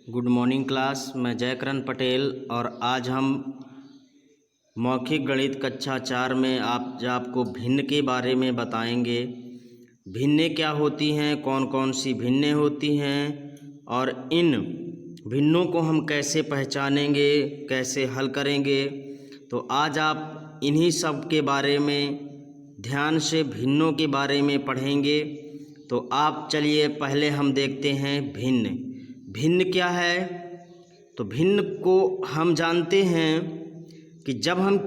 Good morning class. मैं जयकरण पटेल और आज हम मौखिक गणित कक्षा 4 में आपको भिन्न के बारे में बताएंगे। भिन्नें क्या होती हैं, कौन कौन सी भिन्नें होती हैं और इन भिन्नों को हम कैसे पहचानेंगे, कैसे हल करेंगे। तो आज आप इन्हीं सब के बारे में ध्यान से भिन्नों के बारे में पढ़ेंगे। तो आप चलिए पहले हम देखते हैं भिन्न। भिन्न क्या है? तो भिन्न को हम जानते हैं कि जब हम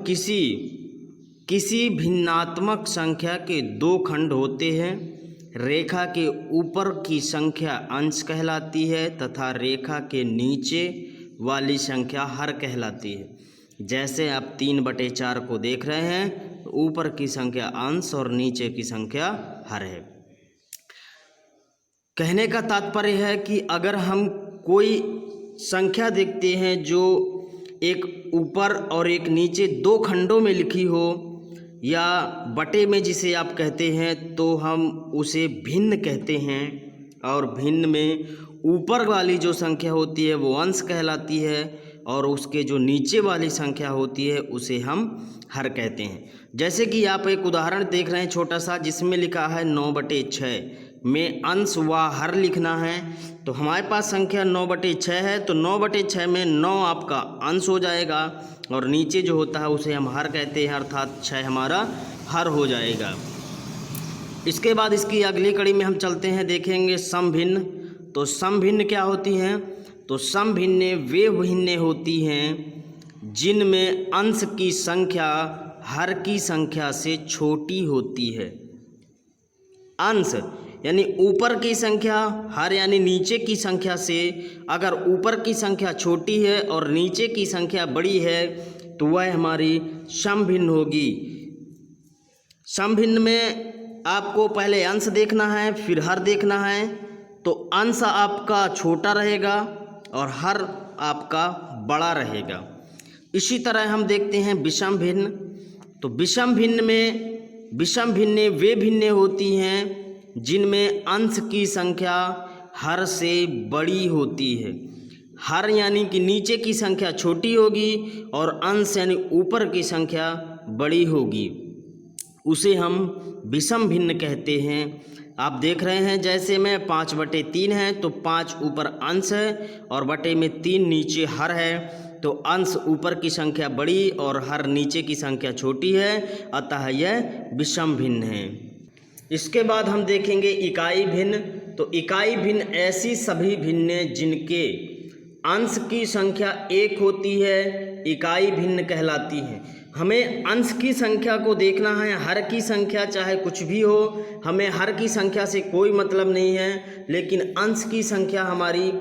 किसी भिन्नात्मक संख्या के दो खंड होते हैं, रेखा के ऊपर की संख्या अंश कहलाती है तथा रेखा के नीचे वाली संख्या हर कहलाती है। जैसे आप 3/4 को देख रहे हैं, तो ऊपर की संख्या अंश और नीचे की संख्या हर है। कहने का तात्पर्य है कि अगर हम कोई संख्या देखते हैं जो एक ऊपर और एक नीचे दो खंडों में लिखी हो या बटे में जिसे आप कहते हैं, तो हम उसे भिन्न कहते हैं। और भिन्न में ऊपर वाली जो संख्या होती है वो अंश कहलाती है और उसके जो नीचे वाली संख्या होती है उसे हम हर कहते हैं। जैसे कि आप एक उदाहरण देख रहे हैं छोटा सा, जिसमें लिखा है 9/6 में अंश व हर लिखना है। तो हमारे पास संख्या 9/6 है, तो 9/6 में 9 आपका अंश हो जाएगा और नीचे जो होता है उसे हम हर कहते हैं, अर्थात 6 हमारा हर हो जाएगा। इसके बाद इसकी अगली कड़ी में हम चलते हैं, देखेंगे समभिन्न। तो समभिन्न क्या होती हैं? तो समभिन्नें वे भिन्नें होती हैं जिनमें अंश की संख्या हर की संख्या से छोटी होती है। अंश यानी ऊपर की संख्या, हर यानी नीचे की संख्या से अगर ऊपर की संख्या छोटी है और नीचे की संख्या बड़ी है तो वह हमारी समभिन्न होगी। समभिन्न में आपको पहले अंश देखना है, फिर हर देखना है। तो अंश आपका छोटा रहेगा और हर आपका बड़ा रहेगा। इसी तरह हम देखते हैं विषम भिन्न। तो विषम भिन्न में विषम भिन्नें वे भिन्नें होती हैं जिनमें अंश की संख्या हर से बड़ी होती है। हर यानी कि नीचे की संख्या छोटी होगी और अंश यानी ऊपर की संख्या बड़ी होगी, उसे हम विषम भिन्न कहते हैं। आप देख रहे हैं जैसे में 5/3 है, तो 5 ऊपर अंश है और बटे में 3 नीचे हर है। तो अंश ऊपर की संख्या बड़ी और हर नीचे की संख्या छोटी है, अतः यह विषम भिन्न है। इसके बाद हम देखेंगे इकाई भिन्न। तो इकाई भिन्न ऐसी सभी भिन्नें जिनके अंश की संख्या 1 होती है, इकाई भिन्न कहलाती हैं। हमें अंश की संख्या को देखना है, हर की संख्या चाहे कुछ भी हो, हमें हर की संख्या से कोई मतलब नहीं है, लेकिन अंश की संख्या हमारी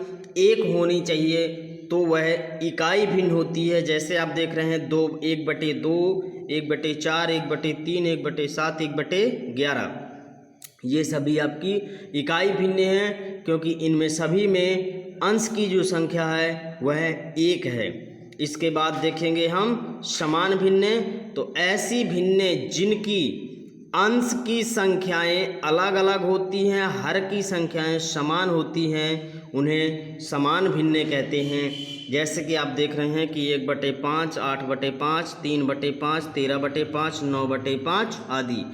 1 होनी चाहिए, तो वह इकाई भिन्न होती है। जैसे आप देख रहे हैं 1/2, 1/4, 1/3, 1/7, 1/11, ये सभी आपकी इकाई भिन्न हैं, क्योंकि इनमें सभी में अंश की जो संख्या है वह 1 है। इसके बाद देखेंगे हम समान भिन्नें। तो ऐसी भिन्नें जिनकी अंश की संख्याएं अलग अलग होती हैं, हर की संख्याएं समान होती हैं, उन्हें समान भिन्नें कहते हैं। जैसे कि आप देख रहे हैं कि 1/5, 8/5, 3/5, 13/5, 9/5 आदि।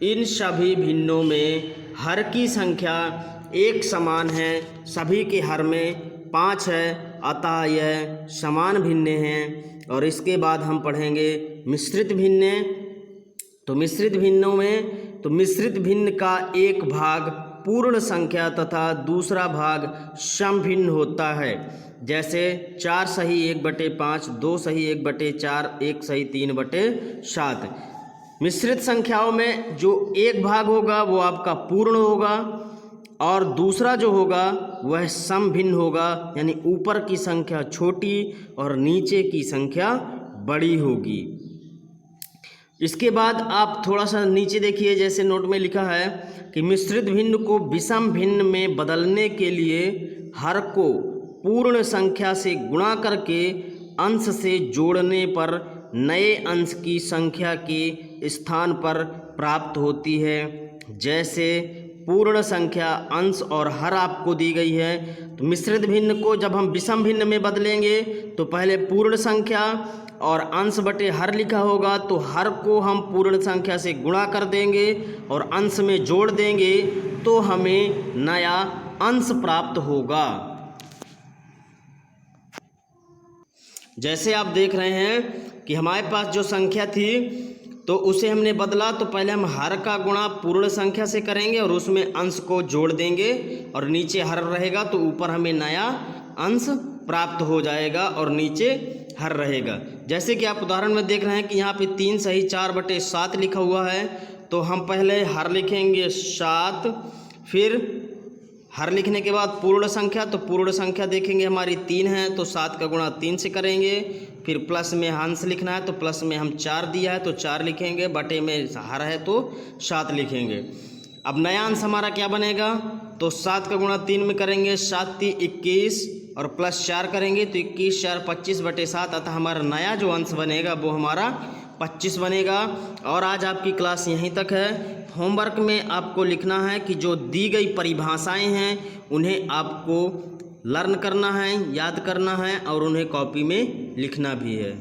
इन सभी भिन्नों में हर की संख्या एक समान है, सभी के हर में 5 है, अतः यह समान भिन्नें हैं। और इसके बाद हम पढ़ेंगे मिश्रित भिन्नें। तो मिश्रित भिन्नों में मिश्रित भिन्न का एक भाग पूर्ण संख्या तथा दूसरा भाग सम भिन्न होता है। जैसे 4 सही 1/5, 2 सही 1/4, 1 सही 3/7। मिश्रित संख्याओं में जो एक भाग होगा वो आपका पूर्ण होगा और दूसरा जो होगा वह सम भिन्न होगा, यानी ऊपर की संख्या छोटी और नीचे की संख्या बड़ी होगी। इसके बाद आप थोड़ा सा नीचे देखिए, जैसे नोट में लिखा है कि मिश्रित भिन्न को विषम भिन्न में बदलने के लिए हर को पूर्ण संख्या से गुणा करके अंश से जोड़ने पर नए अंश की संख्या के स्थान पर प्राप्त होती है। जैसे पूर्ण संख्या, अंश और हर आपको दी गई है। तो मिश्रित भिन्न को जब हम विषम भिन्न में बदलेंगे तो पहले पूर्ण संख्या और अंश बटे हर लिखा होगा, तो हर को हम पूर्ण संख्या से गुणा कर देंगे और अंश में जोड़ देंगे तो हमें नया अंश प्राप्त होगा। जैसे आप देख रहे हैं कि हमारे पास जो संख्या थी तो उसे हमने बदला, तो पहले हम हर का गुणा पूर्ण संख्या से करेंगे और उसमें अंश को जोड़ देंगे और नीचे हर रहेगा, तो ऊपर हमें नया अंश प्राप्त हो जाएगा और नीचे हर रहेगा। जैसे कि आप उदाहरण में देख रहे हैं कि यहाँ पे 3 सही 4/7 लिखा हुआ है, तो हम पहले हर लिखेंगे 7, फिर हर लिखने के बाद पूर्ण संख्या, तो पूर्ण संख्या देखेंगे हमारी 3 है, तो 7 का गुणा 3 से करेंगे। फिर प्लस में अंश लिखना है, तो प्लस में हम 4 दिया है तो 4 लिखेंगे, बटे में हर है तो 7 लिखेंगे। अब नया अंश हमारा क्या बनेगा, तो 7 का गुणा 3 में करेंगे, 7 × 3 = 21 और प्लस 4 करेंगे तो 21 × 4 = 25/7, अतः हमारा नया जो अंश बनेगा वो हमारा 25 बनेगा। और आज आपकी क्लास यहीं तक है। होमवर्क में आपको लिखना है कि जो दी गई परिभाषाएं हैं उन्हें आपको लर्न करना है, याद करना है और उन्हें कॉपी में लिखना भी है।